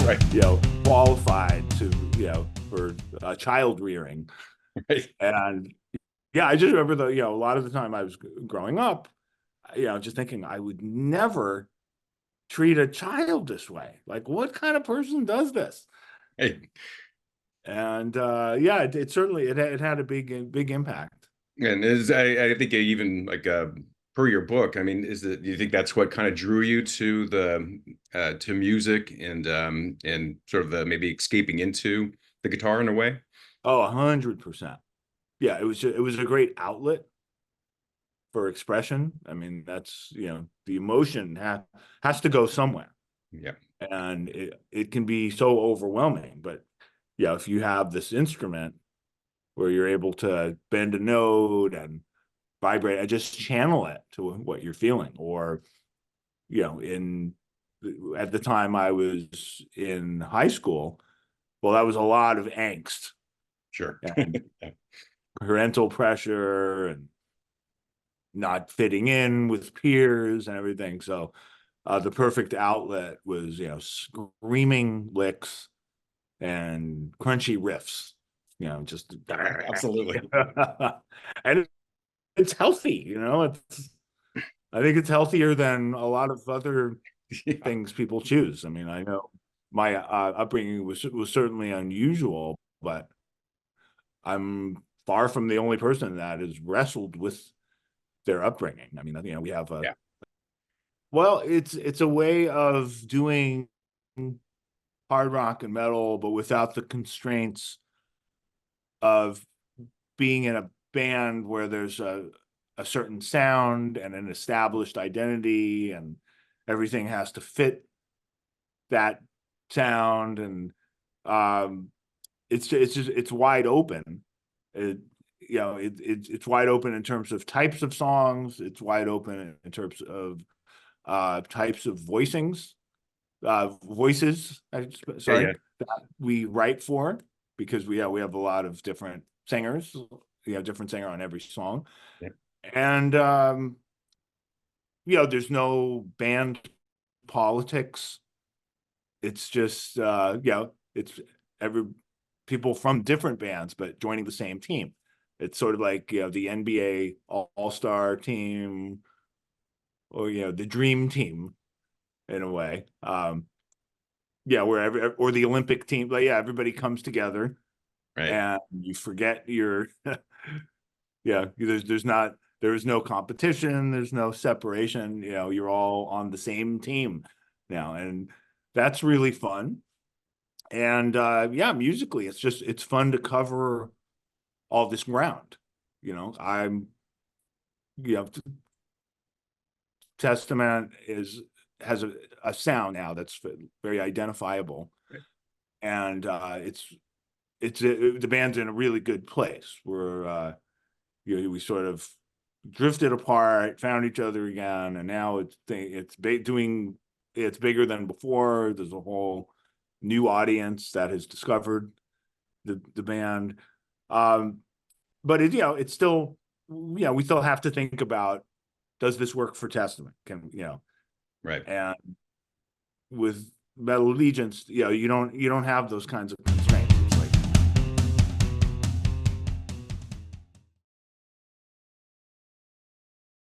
Right. qualified to, for child rearing. Right. And yeah, I just remember a lot of the time I was growing up, just thinking I would never treat a child this way. Like, what kind of person does this? Hey, And yeah, it certainly it had a big impact. and I think even like per your book, I mean, do you think that's what kind of drew you to the to music and sort of the maybe escaping into the guitar in a way? Oh, 100%. Yeah, it was a great outlet for expression. I mean, that's, the emotion has to go somewhere. Yeah. And it can be so overwhelming. But yeah, if you have this instrument where you're able to bend a note and vibrate and just channel it to what you're feeling, or in at the time I was in high school, well, that was a lot of angst Sure. and parental pressure and not fitting in with peers and everything. So the perfect outlet was, screaming licks and crunchy riffs, just Absolutely. and it's healthy, it's I think it's healthier than a lot of other Yeah. things people choose. I mean, I know my upbringing was certainly unusual, but I'm far from the only person that has wrestled with their upbringing. I mean, we have a Yeah. well, it's a way of doing hard rock and metal, but without the constraints of being in a band where there's a certain sound and an established identity, and everything has to fit that sound. And um it's just it's wide open. It it's wide open in terms of types of songs. It's wide open in terms of types of voices, Yeah. sorry, Yeah. that we write for, because we have a lot of different singers. We have different singer on every song. Yeah. And there's no band politics. It's just it's every people from different bands but joining the same team. It's sort of like, the NBA all-star team, or the dream team in a way. Yeah, or the Olympic team. But yeah, everybody comes together Right. and you forget your yeah, there is no competition, there's no separation, you're all on the same team now. And that's really fun. And yeah, musically it's fun to cover all this ground. I'm you know Testament has a sound now that's very identifiable. Right. And the band's in a really good place where we sort of drifted apart, found each other again, and now it's bigger than before. There's a whole new audience that has discovered the band. Um, but it's still, we still have to think about, does this work for Testament? Right. And with Metal Allegiance, you don't have those kinds of